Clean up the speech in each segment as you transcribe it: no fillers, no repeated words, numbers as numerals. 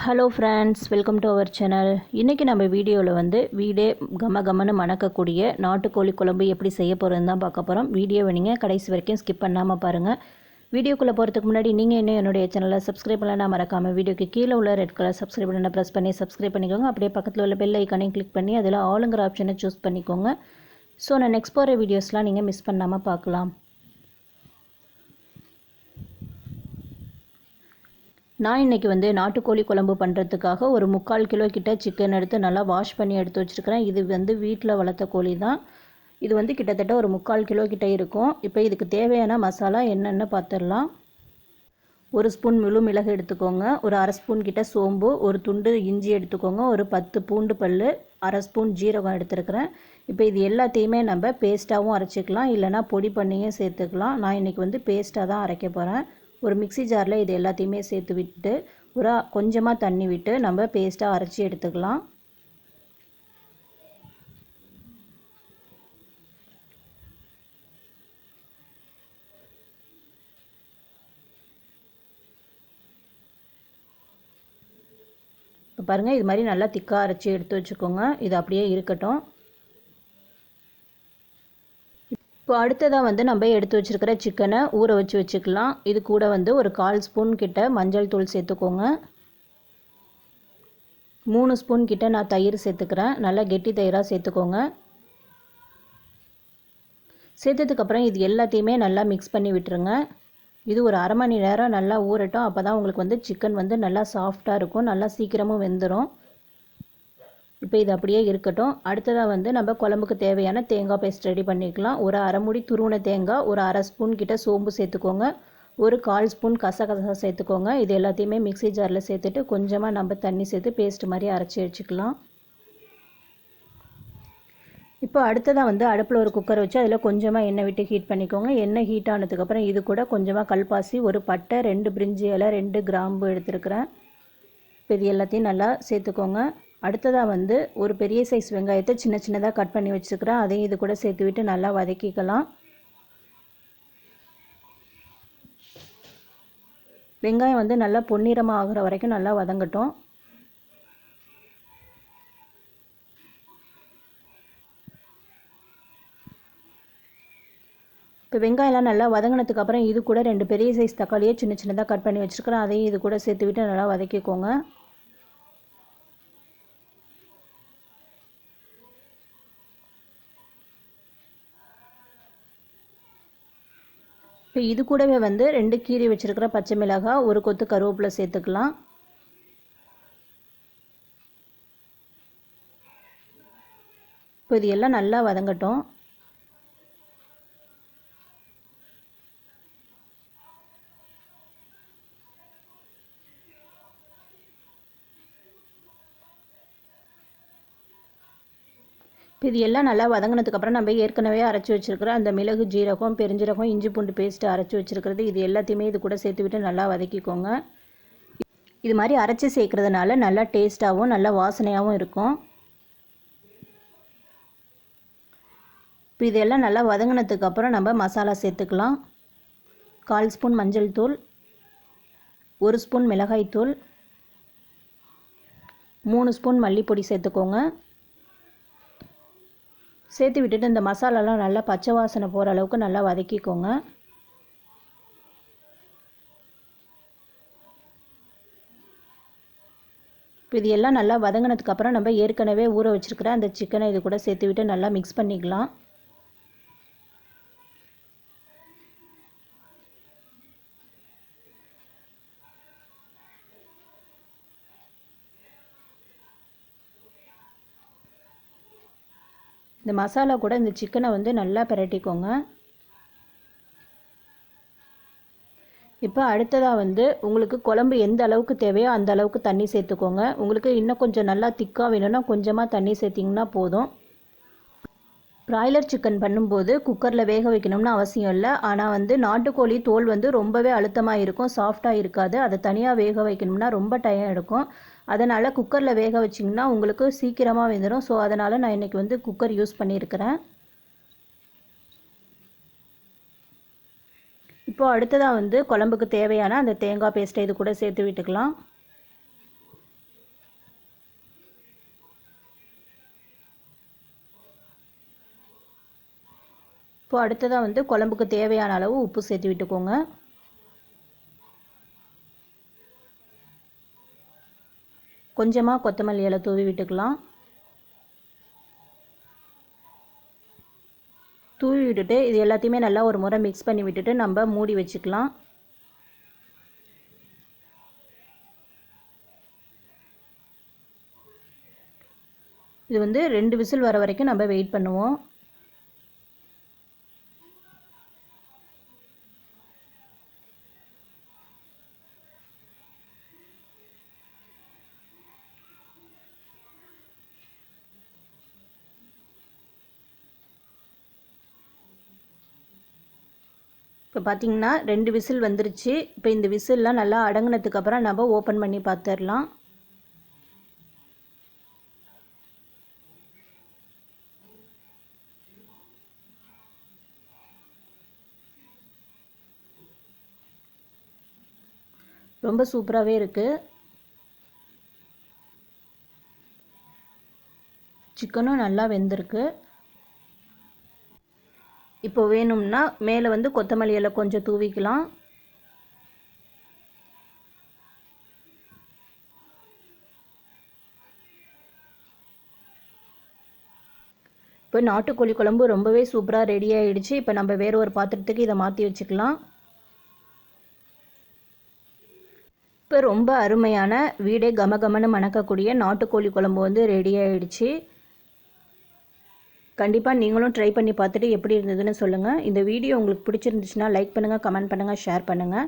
Hello friends, welcome to our channel. இன்றைக்கி நம்ம வீடியோவில் வந்து வீடே கமன்னு மணக்கக்கூடிய நாட்டுக்கோழி குழம்பு எப்படி செய்ய போகிறதுன்னு தான் பார்க்க போகிறோம். வீடியோவை நீங்கள் கடைசி வரைக்கும் ஸ்கிப் பண்ணாமல் பாருங்கள். வீடியோக்குள்ளே போகிறதுக்கு முன்னாடி நீங்கள் இன்னும் என்னுடைய சேனலை சப்ஸ்கிரைப் பண்ணலாம் மறக்காமல் வீடியோக்கு கீழே உள்ள ரெட் கலர் சப்ஸ்கிரைப் பண்ண ப்ரெஸ் பண்ணி சப்ஸ்கிரைப் பண்ணிக்கோங்க. அப்படியே பக்கத்தில் உள்ள பெல் ஐக்கானையும் கிளிக் பண்ணி அதில் ஆளுங்கிற ஆப்ஷனை சூஸ் பண்ணிக்கோங்க. ஸோ நான் நெக்ஸ்ட் போகிற வீடியோஸ்லாம் நீங்கள் மிஸ் பண்ணாமல் பார்க்கலாம். நான் இன்றைக்கி வந்து நாட்டுக்கோழி குழம்பு பண்ணுறதுக்காக ஒரு 3/4 கிலோ கிட்ட சிக்கன் எடுத்து நல்லா வாஷ் பண்ணி எடுத்து வச்சுருக்கிறேன். இது வந்து வீட்டில் வளர்த்த கோழி தான். இது வந்து கிட்டத்தட்ட ஒரு 3/4 கிலோ கிட்ட இருக்கும். இப்போ இதுக்கு தேவையான மசாலா என்னென்னு பார்த்துடலாம். 1 ஸ்பூன் முழு மிளகு எடுத்துக்கோங்க, ஒரு 1/2 ஸ்பூன் கிட்ட சோம்பு, ஒரு துண்டு இஞ்சி எடுத்துக்கோங்க, ஒரு 10 பூண்டு பல், 1/2 ஸ்பூன் ஜீரகம் எடுத்துருக்கிறேன். இப்போ இது எல்லாத்தையுமே நம்ம பேஸ்ட்டாகவும் அரைச்சிக்கலாம், இல்லைனா பொடி பண்ணியும் சேர்த்துக்கலாம். நான் இன்றைக்கி வந்து பேஸ்ட்டாக தான் அரைக்க போகிறேன். ஒரு மிக்ஸி ஜாரில் இது எல்லாத்தையுமே சேர்த்து விட்டு கொஞ்சமாக தண்ணி விட்டு நம்ம பேஸ்ட்டாக அரைச்சி எடுத்துக்கலாம். இப்போ பாருங்கள், இது மாதிரி நல்லா திக்காக அரைச்சி எடுத்து வச்சுக்கோங்க. இது அப்படியே இருக்கட்டும். இப்போ அடுத்ததாக வந்து நம்ம எடுத்து வச்சுருக்கிற சிக்கனை ஊற வச்சுக்கலாம். இது கூட வந்து ஒரு 1/4 ஸ்பூன் கிட்ட மஞ்சள் தூள் சேர்த்துக்கோங்க. 3 ஸ்பூன் கிட்ட நான் தயிர் சேர்த்துக்கிறேன். நல்லா கெட்டி தயிராக சேர்த்துக்கோங்க. சேர்த்ததுக்கப்புறம் இது எல்லாத்தையுமே நல்லா மிக்ஸ் பண்ணி விட்டுருங்க. இது ஒரு 1/2 மணி நேரம் நல்லா ஊறட்டும். அப்போ தான் உங்களுக்கு வந்து சிக்கன் வந்து நல்லா சாஃப்டாக இருக்கும், நல்லா சீக்கிரமும் வெந்துடும். இப்போ இது அப்படியே இருக்கட்டும். அடுத்ததாக வந்து நம்ம குழம்புக்கு தேவையான தேங்காய் பேஸ்ட் ரெடி பண்ணிக்கலாம். ஒரு 1/2 மூடி துருவின தேங்காய், ஒரு 1/2 ஸ்பூன் கிட்ட சோம்பு சேர்த்துக்கோங்க, ஒரு 1/4 ஸ்பூன் கசகசா சேர்த்துக்கோங்க. இது எல்லாத்தையுமே மிக்ஸி ஜாரில் சேர்த்துட்டு கொஞ்சமாக நம்ம தண்ணி சேர்த்து பேஸ்ட் மாதிரி அரைச்சி வச்சுக்கலாம். இப்போ அடுத்ததாக வந்து அடுப்பில் ஒரு குக்கர் வச்சு அதில் கொஞ்சமாக எண்ணெய் விட்டு ஹீட் பண்ணிக்கோங்க. எண்ணெய் ஹீட் ஆனதுக்கப்புறம் இது கூட கொஞ்சமாக கல்பாசி, ஒரு பட்டை, 2 பிரிஞ்சி இலை, 2 கிராம்பு எடுத்துருக்கிறேன். இப்போ இது எல்லாத்தையும் நல்லா சேர்த்துக்கோங்க. அடுத்ததாக வந்து ஒரு பெரிய சைஸ் வெங்காயத்தை சின்ன சின்னதாக கட் பண்ணி வச்சுருக்கிறேன். அதையும் இது கூட சேர்த்து விட்டு நல்லா வதக்கிக்கலாம். வெங்காயம் வந்து நல்லா பொன்னிறமாக ஆகிற வரைக்கும் நல்லா வதங்கட்டும். இப்போ வெங்காயம்லாம் நல்லா வதங்கினதுக்கப்புறம் இது கூட 2 பெரிய சைஸ் தக்காளியை சின்ன சின்னதாக கட் பண்ணி வச்சுருக்கிறேன். அதையும் இது கூட சேர்த்து விட்டு நல்லா வதக்கிக்கோங்க. இப்போ இது கூடவே வந்து 2 கீரி வச்சுருக்கிற பச்சை மிளகாய், ஒரு கொத்து கருவேப்பிலை சேர்த்துக்கலாம். இப்போ இது எல்லாம் நல்லா வதங்கட்டும். இப்போ இது எல்லாம் நல்லா வதங்கினதுக்கப்புறம் நம்ம ஏற்கனவே அரைச்சி வச்சுருக்கிற அந்த மிளகு, ஜீரகம், பெருஞ்சீரகம், இஞ்சி பூண்டு பேஸ்ட்டு அரைச்சி வச்சுருக்கிறது இது எல்லாத்தையுமே இது கூட சேர்த்து விட்டு நல்லா வதக்கிக்கோங்க. இது மாதிரி அரைச்சி சேர்க்குறதுனால நல்லா டேஸ்ட்டாகவும் நல்லா வாசனையாகவும் இருக்கும். இப்போ இதெல்லாம் நல்லா வதங்கினதுக்கப்புறம் நம்ம மசாலா சேர்த்துக்கலாம். 1/4 ஸ்பூன் மஞ்சள் தூள், 1 ஸ்பூன் மிளகாய் தூள், 3 ஸ்பூன் மல்லிப்பொடி சேர்த்துக்கோங்க. சேர்த்து விட்டுட்டு இந்த மசாலாலாம் நல்லா பச்சை வாசனை போகிற அளவுக்கு நல்லா வதக்கிக்கோங்க. இப்போ இது எல்லாம் நல்லா வதங்கினதுக்கப்புறம் நம்ம ஏற்கனவே ஊற வச்சுருக்கிற அந்த சிக்கனை இது கூட சேர்த்து விட்டு நல்லா மிக்ஸ் பண்ணிக்கலாம். இந்த மசாலா கூட இந்த சிக்கனை வந்து நல்லா பிரட்டிக்கோங்க. இப்போ அடுத்ததாக வந்து உங்களுக்கு குழம்பு எந்த அளவுக்கு தேவையோ அந்த அளவுக்கு தண்ணி சேர்த்துக்கோங்க. உங்களுக்கு இன்னும் கொஞ்சம் நல்லா திக்காக வேணும்னா கொஞ்சமாக தண்ணி சேர்த்திங்கன்னா போதும். பிராய்லர் சிக்கன் பண்ணும்போது குக்கரில் வேக வைக்கணும்னு அவசியம் இல்லை. ஆனால் வந்து நாட்டுக்கோழி தோல் வந்து ரொம்பவே அழுத்தமாக இருக்கும், சாஃப்டாக இருக்காது. அதை தனியாக வேக வைக்கணும்னா ரொம்ப டைம் எடுக்கும். அதனால் குக்கரில் வேக வச்சிங்கன்னா உங்களுக்கு சீக்கிரமாக வெந்துடும். ஸோ அதனால் நான் இன்றைக்கி வந்து குக்கர் யூஸ் பண்ணியிருக்கிறேன். இப்போது அடுத்ததாக வந்து குழம்புக்கு தேவையான அந்த தேங்காய் பேஸ்ட்டை இது கூட சேர்த்து விட்டுக்கலாம். இப்போ அடுத்ததாக வந்து குழம்புக்கு தேவையான அளவு உப்பு சேர்த்து விட்டுக்கோங்க. கொஞ்சமாக கொத்தமல்லி இலை தூவி விட்டுக்கலாம். தூவி விட்டுட்டு இது எல்லாத்தையுமே நல்லா ஒரு முறை மிக்ஸ் பண்ணி விட்டுட்டு நம்ம மூடி வச்சுக்கலாம். இது வந்து 2 விசில் வர வரைக்கும் நம்ம வெயிட் பண்ணுவோம். இப்போ பார்த்தீங்கன்னா 2 விசில் வந்துருச்சு. இப்போ இந்த விசில்லாம் நல்லா அடங்கினதுக்கப்புறம் நம்ம ஓப்பன் பண்ணி பார்த்துடலாம். ரொம்ப சூப்பராகவே இருக்குது. சிக்கனும் நல்லா வெந்திருக்கு. இப்போ வேணும்னா மேலே வந்து கொத்தமல்லி இலை கொஞ்சம் தூவிக்கலாம். இப்போ நாட்டுக்கோழி குழம்பு ரொம்பவே சூப்பராக ரெடி ஆகிடுச்சு. இப்போ நம்ம வேறு ஒரு பாத்திரத்துக்கு இதை மாற்றி வச்சுக்கலாம். இப்போ ரொம்ப அருமையான வீடே கமகமன்னு மணக்கக்கூடிய நாட்டுக்கோழி குழம்பு வந்து ரெடி ஆகிடுச்சு. கண்டிப்பாக நீங்களும் ட்ரை பண்ணி பார்த்துட்டு எப்படி இருந்ததுன்னு சொல்லுங்கள். இந்த வீடியோ உங்களுக்கு பிடிச்சிருந்துச்சுன்னா லைக் பண்ணுங்கள், கமெண்ட் பண்ணுங்கள், ஷேர் பண்ணுங்கள்.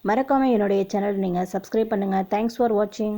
மறக்காமல் என்னுடைய சேனல் நீங்கள் சப்ஸ்கிரைப் பண்ணுங்கள். தேங்க்ஸ் ஃபார் வாட்சிங்.